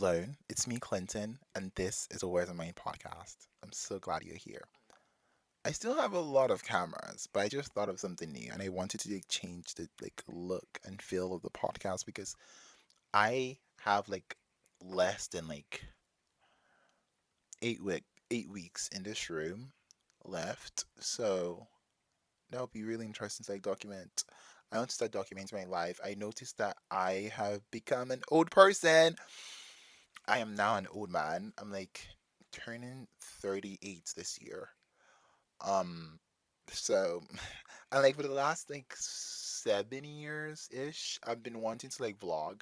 Hello, it's me, Clinton, and this is a Where's the Main podcast. I'm so glad you're here. I still have a lot of cameras, but I just thought of something new, and I wanted to change the look and feel of the podcast because I have less than 8 weeks in this room left, so that would be really interesting to document. I want to start documenting my life. I noticed that I have become an old person. I am now an old man. I'm turning 38 this year. Um, so and for the last 7 years ish, I've been wanting to vlog,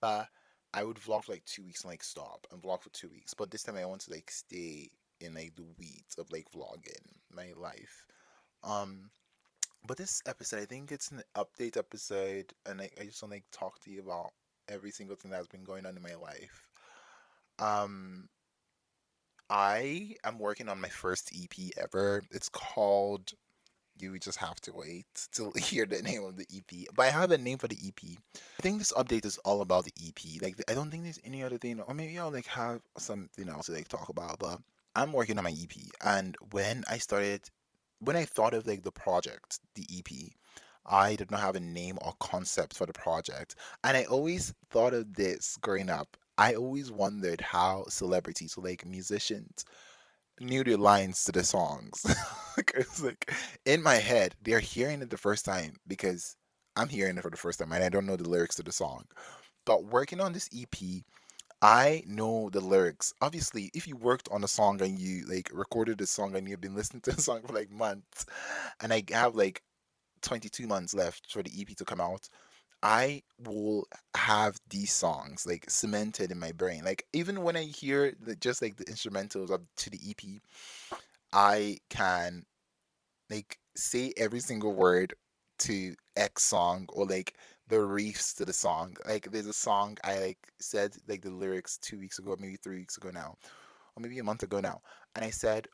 but I would vlog for 2 weeks and stop and vlog for 2 weeks. But this time I want to stay in the weeds of vlogging my life. Um, but this episode, I think it's an update episode, and I just want to talk to you about every single thing that's been going on in my life. Um, I am working on my first EP ever. It's called You Just Have to Wait to hear the name of the EP. But I have a name for the EP. I think this update is all about the EP. I don't think there's any other thing, or maybe I'll have something else to talk about. But I'm working on my EP, and when I thought of the project, the EP, I did not have a name or concept for the project. And I always thought of this growing up. I always wondered how celebrities, so musicians, knew the lines to the songs. Because in my head, they're hearing it the first time because I'm hearing it for the first time and I don't know the lyrics to the song. But working on this EP, I know the lyrics. Obviously, if you worked on a song and you recorded a song and you've been listening to the song for months, and I have 22 months left for the EP to come out, I will have these songs cemented in my brain. Even when I hear just the instrumentals of to the EP, I can say every single word to X song or the reefs to the song. There's a song I said the lyrics 2 weeks ago, maybe 3 weeks ago now, or maybe a month ago now, and I said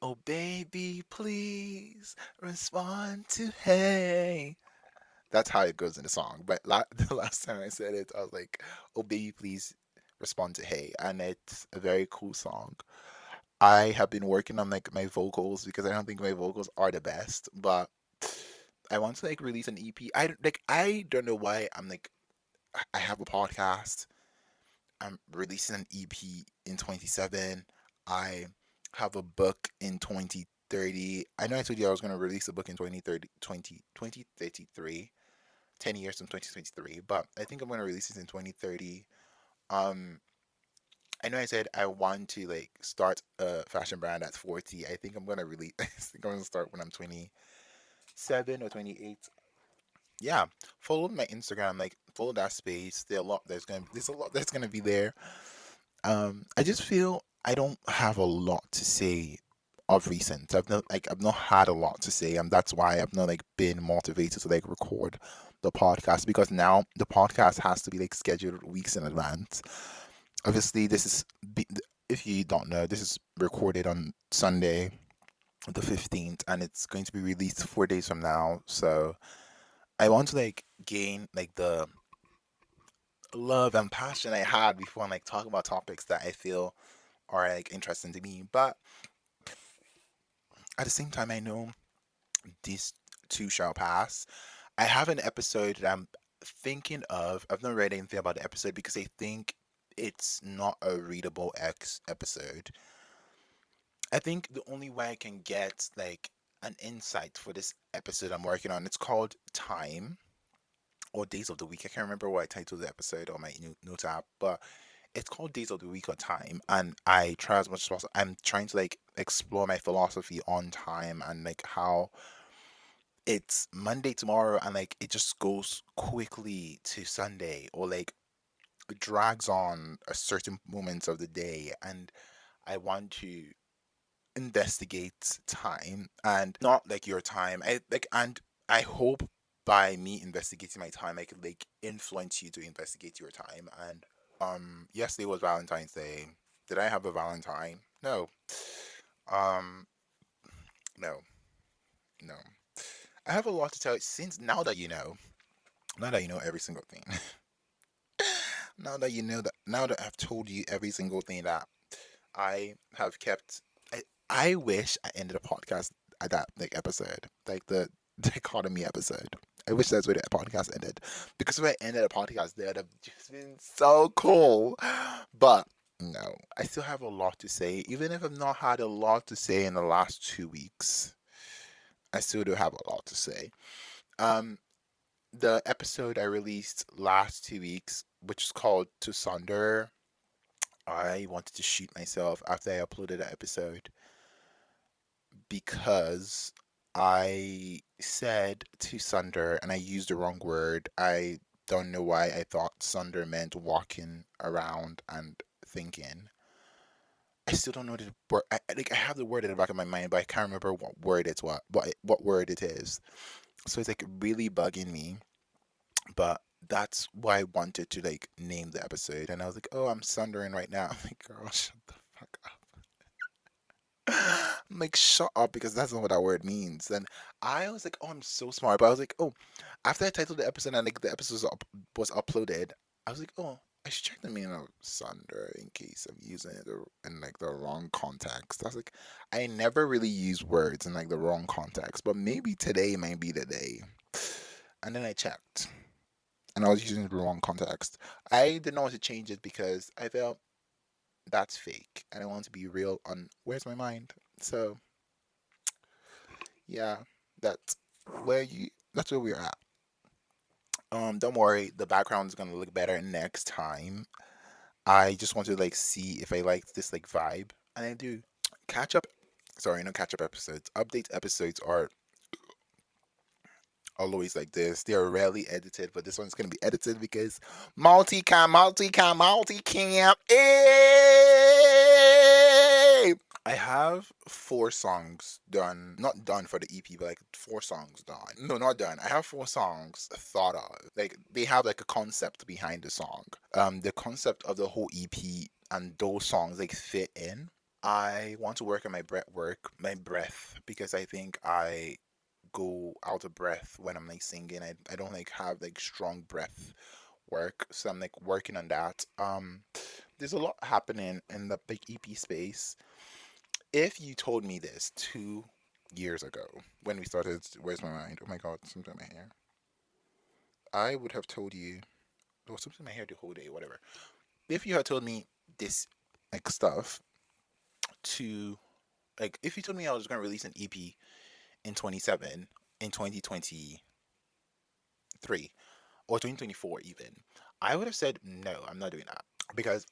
oh baby please respond to hey. That's how it goes in the song. But the last time I said it, I was like, "Oh baby, please respond to Hey," and it's a very cool song. I have been working on my vocals because I don't think my vocals are the best, but I want to release an EP. I don't know why I'm I have a podcast. I'm releasing an EP in 27. I have a book in 2030. I know I told you I was going to release a book in 2030, 2033. 10 years from 2023, but I think I'm going to release it in 2030. Um, I know I said I want to start a fashion brand at 40. I think I'm going to release, I think I'm going to start when I'm 27 or 28. Yeah, follow my Instagram, follow that space. There's a lot that's going to be there. I just feel I don't have a lot to say of recent. I've not had a lot to say, and that's why I've not been motivated to record the podcast because now the podcast has to be scheduled weeks in advance. Obviously, if you don't know, this is recorded on Sunday, the 15th, and it's going to be released 4 days from now. So I want to gain the love and passion I had before and talk about topics that I feel are interesting to me. But at the same time, I know these too shall pass. I have an episode that I'm thinking of. I've not read anything about the episode because I think it's not a readable episode. I think the only way I can get an insight for this episode I'm working on, it's called Time or Days of the Week. I can't remember what I titled the episode on my note app, but it's called Days of the Week or Time. And I try as much as possible. I'm trying to explore my philosophy on time and how it's Monday tomorrow and it just goes quickly to Sunday or it drags on a certain moments of the day, and I want to investigate time and not your time. And I hope by me investigating my time I could influence you to investigate your time. And yesterday was Valentine's Day. Did I have a Valentine? No. Um no. No. I have a lot to tell you since now that you know every single thing. now that I've told you every single thing that I have kept, I wish I ended a podcast at that like episode, like the dichotomy episode. I wish that's where the podcast ended, because if I ended a podcast there, that'd just been so cool. But no, I still have a lot to say, even if I've not had a lot to say in the last 2 weeks. I still do have a lot to say. Um, the episode I released last 2 weeks, which is called To Sunder, I wanted to shoot myself after I uploaded that episode because I said to sunder and I used the wrong word. I don't know why I thought sunder meant walking around and thinking. I still don't know the word. I have the word in the back of my mind, but I can't remember what word it's what word it is. So it's like really bugging me. But that's why I wanted to like name the episode, and I was like, "Oh, I'm sundering right now." I'm like, "Girl, shut the fuck I'm like, shut up, because that's not what that word means. And I was like, oh, I'm so smart. But I was like, oh, after I titled the episode and like the episode was uploaded, I was like, oh, I should check the meaning of sunder in case I'm using it in like the wrong context. I was like, I never really use words in like the wrong context, but maybe today might be the day. And then I checked, and I was using the wrong context. I didn't want to change it because I felt that's fake, and I want to be real on where's my mind. So yeah, that's that's where we're at. Don't worry, the background is gonna look better next time. I just want to like see if I like this like vibe, and I do. Catch up, sorry, no catch up episodes. Update episodes are always like this. They are rarely edited, but this one's gonna be edited because multicam, multicam, multicam. Hey! I have 4 songs done, not done for the EP, but like 4 songs done. No, not done. I have 4 songs thought of. Like they have like a concept behind the song. The concept of the whole EP and those songs like fit in. I want to work on my breath, because I think I go out of breath when I'm like singing. I don't like have like strong breath work, so I'm like working on that. There's a lot happening in the big EP space. If you told me this 2 years ago when we started Where's My Mind? Oh my god, something in my hair. I would have told you, oh, something in my hair the whole day, whatever. If you had told me this like stuff to like if you told me I was gonna release an EP in 27 in 2023 or 2024 even, I would have said no, I'm not doing that. Because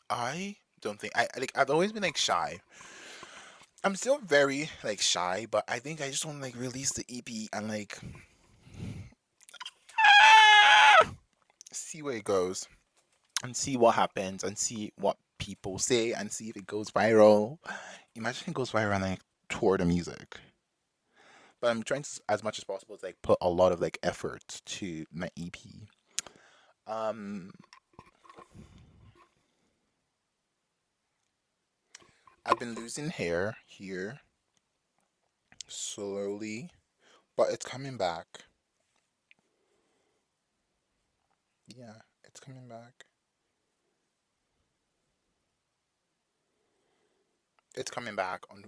I don't think I've always been like shy. I'm still very like shy, but I think I just want to like release the EP and like see where it goes and see what happens and see what people say and see if it goes viral. Imagine it goes viral and like tour the music. But I'm trying to, as much as possible, to like put a lot of like effort to my EP. Um, I've been losing hair here slowly, but it's coming back. Yeah, it's coming back. It's coming back on.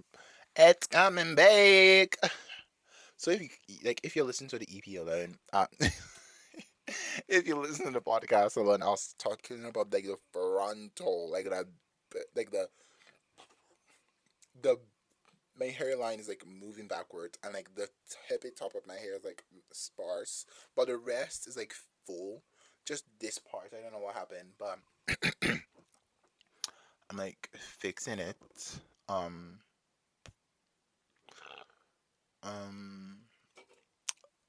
It's coming back. So if you like, if you listen to the EP alone, if you listen to the podcast alone, I was talking about like the frontal, like that, like the my hairline is like moving backwards, and like the tippy top of my hair is like sparse, but the rest is like full. Just this part, I don't know what happened, but I'm like fixing it. Um, um,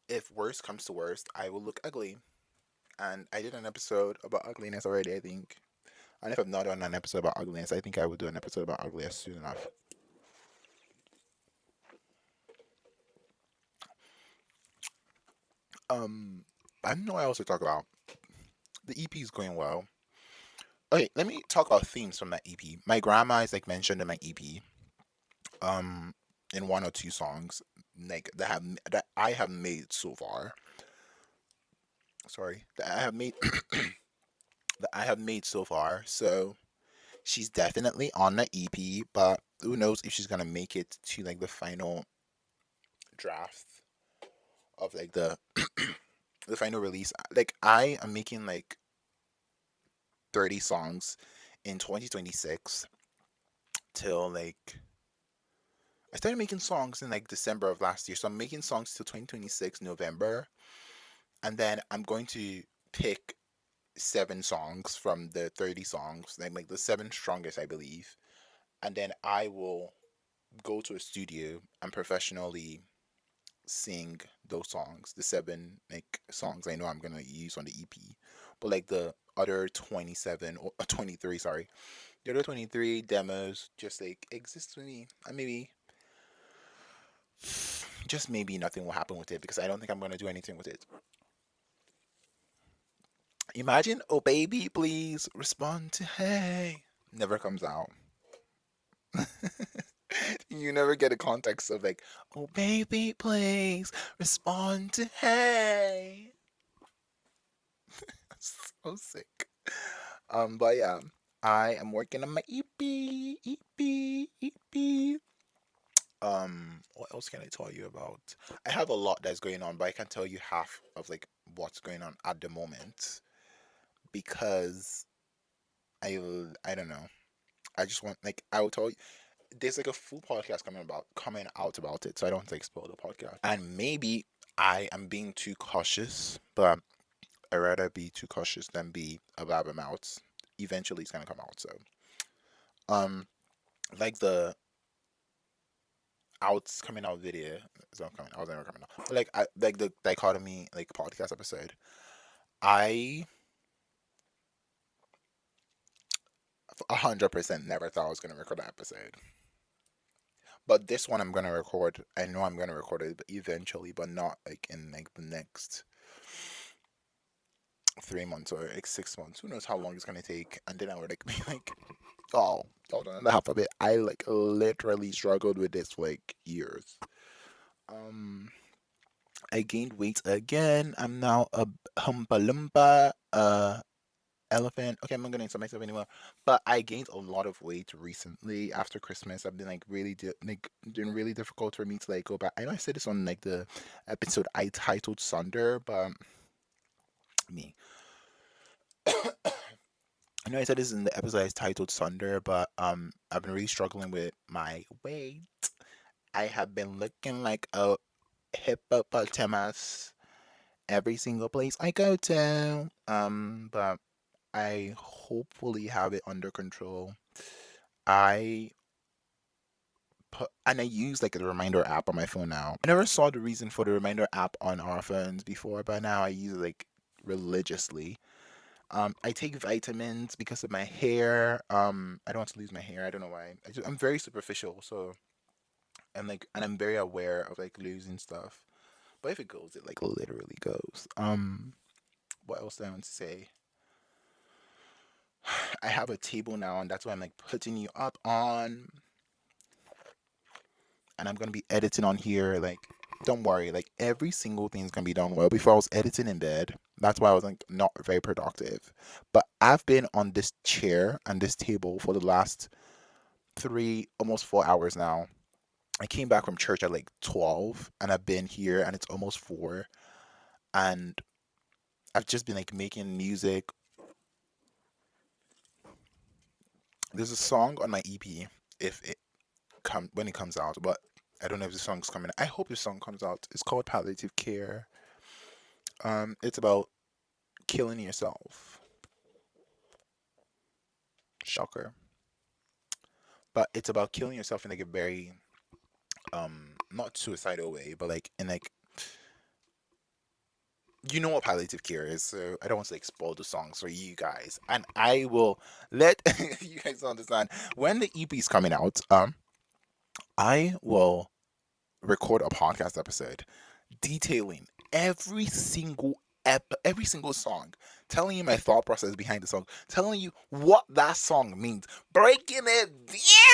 if worst comes to worst, I will look ugly. And I did an episode about ugliness already, I think. And if I've not done an episode about ugliness, I think I will do an episode about ugliness soon enough. Um, I don't know what else to talk about. The EP is going well. Okay, let me talk about themes from that EP. My grandma is like mentioned in my EP, um, in 1 or 2 songs. like that I have made so far. Sorry, that I have made that I have made so far. So she's definitely on the EP, but who knows if she's gonna make it to like the final draft of like the final release. Like I am making like 30 songs in 2026 till like I started making songs in like December of last year. So I'm making songs till 2026 November, and then I'm going to pick 7 songs from the 30 songs, like the 7 strongest, I believe, and then I will go to a studio and professionally sing those songs, the 7 songs I know I'm gonna use on the EP. But like the other 27 or 23, sorry, the other 23 demos just like exist with me, and maybe just maybe nothing will happen with it because I don't think I'm gonna do anything with it. Imagine, oh baby, please respond to hey. Never comes out. You never get a context of like, oh baby, please respond to hey. So sick. But yeah, I am working on my EP, EP, EP. What else can I tell you about? I have a lot that's going on, but I can tell you half of like what's going on at the moment because I don't know. I just want like I will tell you there's like a full podcast coming out about it, so I don't like spoil the podcast. And maybe I am being too cautious, but I'd rather be too cautious than be a blabbermouth. Eventually, it's gonna come out. So, um, like the outs coming out video is not coming. I was never coming out. But like I like the dichotomy like podcast episode. I 100% never thought I was gonna record that episode. But this one I'm gonna record. I know I'm gonna record it eventually, but not like in like the next 3 months or like 6 months. Who knows how long it's gonna take? And then I would like be like, oh, hold on, the half of it. I like literally struggled with this for like years. Um, I gained weight again. I'm now a humpa lumpa, elephant. Okay, I'm not gonna insult myself anymore. But I gained a lot of weight recently after Christmas. I've been like like doing really difficult for me to like go back. I know I said this on like the episode I titled Sunder, but me. I know I said this in the episode I titled Sunder, but I've been really struggling with my weight. I have been looking like a hippopotamus every single place I go to. But I hopefully have it under control. I and I use like a reminder app on my phone now. I never saw the reason for the reminder app on our phones before, but now I use it like religiously. I take vitamins because of my hair. I don't want to lose my hair. I don't know why. I'm very superficial, so and I'm very aware of like losing stuff. But if it goes, it like literally goes. What else do I want to say? I have a table now, and that's why I'm like putting you up on, and I'm gonna be editing on here. Like, don't worry, like every single thing's gonna be done well. Before I was editing in bed, that's why I was like not very productive. But I've been on this chair and this table for the last 3, almost 4 hours now. I came back from church at like 12, and I've been here, and it's almost 4, and I've just been like making music. There's a song on my EP if it when it comes out, but I don't know if the song's coming. I hope the song comes out. It's called Palliative Care. It's about killing yourself. Shocker. But it's about killing yourself in like a very not suicidal way, but like in like you know what palliative care is, so I don't want to like spoil the songs for you guys. And I will let you guys understand when the EP is coming out, I will record a podcast episode detailing every single every single song, telling you my thought process behind the song, telling you what that song means, breaking it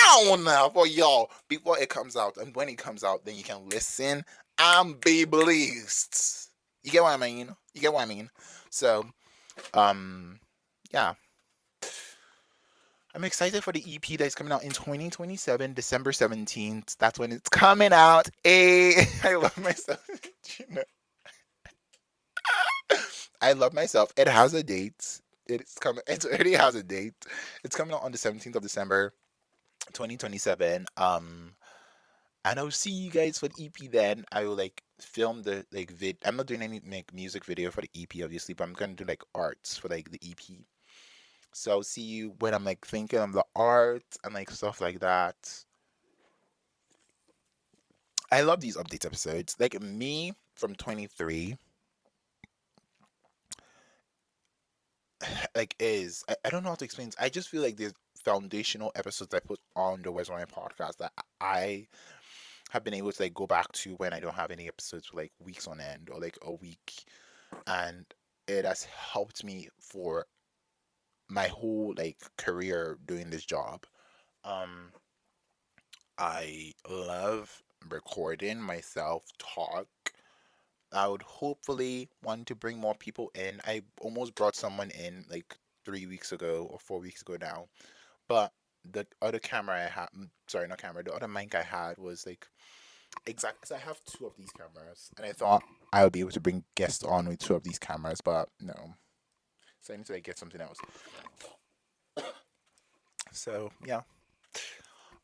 down for y'all before it comes out. And when it comes out, then you can listen and be blessed. You get what I mean? You get what I mean? So, um, yeah. I'm excited for the EP that's coming out in 2027, December 17th. That's when it's coming out. Hey, I love myself. You know, I love myself. It has a date. It's coming. It already has a date. It's coming out on the 17th of December, 2027. And I'll see you guys for the EP then. I will like film the like I'm not doing any like music video for the EP obviously, but I'm gonna do like arts for like the EP. So I'll see you when I'm like thinking of the art and like stuff like that. I love these update episodes. Like me from 23, like I don't know how to explain this. I just feel like there's foundational episodes I put on the Where's My podcast that I have been able to like go back to when I don't have any episodes for like weeks on end or like a week, and it has helped me for my whole like career doing this job. Um, I love recording myself talk. I would hopefully want to bring more people in. I almost brought someone in like 3 weeks ago or 4 weeks ago now, but the other camera I had, sorry, not camera, the other mic I had was like exactly. So I have two of these cameras, and I thought I would be able to bring guests on with two of these cameras, but no. So I need to like get something else. So yeah.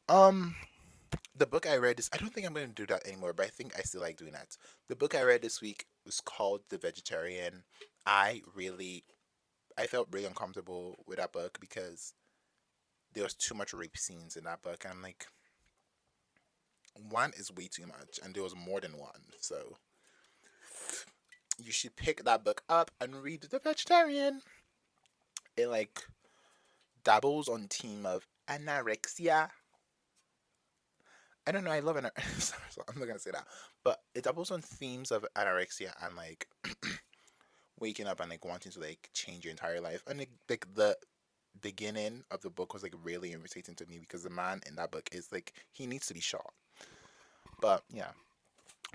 Um, the book I read is I don't think I'm going to do that anymore, but I think I still like doing that. The book I read this week was called The Vegetarian. I really I felt really uncomfortable with that book because there was too much rape scenes in that book, and I'm like, one is way too much, and there was more than one. So you should pick that book up and read The Vegetarian. It like dabbles on theme of anorexia. I don't know. I love anorexia. So I'm not gonna say that, but it doubles on themes of anorexia and like waking up and like wanting to like change your entire life. And like the beginning of the book was like really irritating to me because the man in that book is like he needs to be shot. But yeah,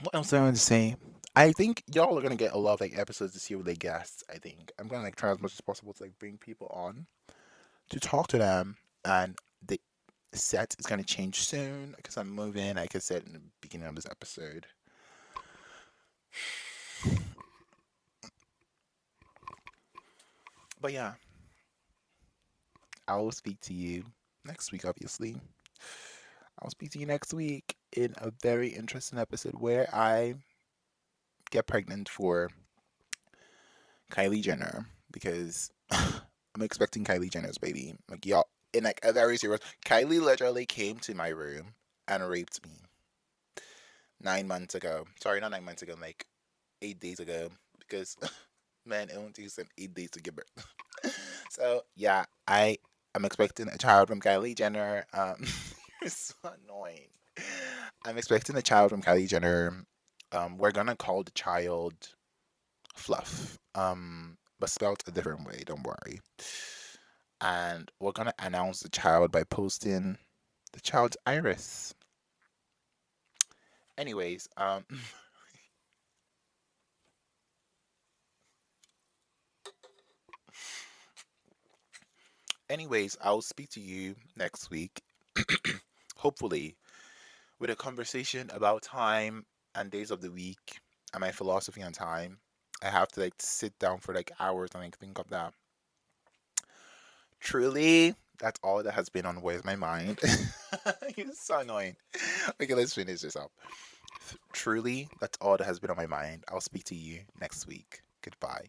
what else I want to say? I think y'all are gonna get a lot of like episodes this year with like guests. I think I'm gonna like try as much as possible to like bring people on to talk to them, and the set is gonna change soon because I'm moving. Like I said in the beginning of this episode. But yeah, I will speak to you next week. Obviously, I'll speak to you next week in a very interesting episode where I get pregnant for Kylie Jenner because I'm expecting Kylie Jenner's baby. Like y'all, in like a very serious. Kylie literally came to my room and raped me 9 months ago. Sorry, not 9 months ago. Like 8 days ago. Because man, it won't take some 8 days to give birth. So yeah, I'm expecting a child from Kylie Jenner. It's so annoying. I'm expecting a child from Kylie Jenner. We're gonna call the child Fluff. But spelled a different way. Don't worry. And we're gonna announce the child by posting the child's iris. Anyways, I'll speak to you next week. Hopefully, with a conversation about time and days of the week and my philosophy on time. I have to like sit down for like hours and like think of that. Truly, that's all that has been on Where's My Mind. You're so annoying. Okay, let's finish this up. Truly, that's all that has been on my mind. I'll speak to you next week. Goodbye.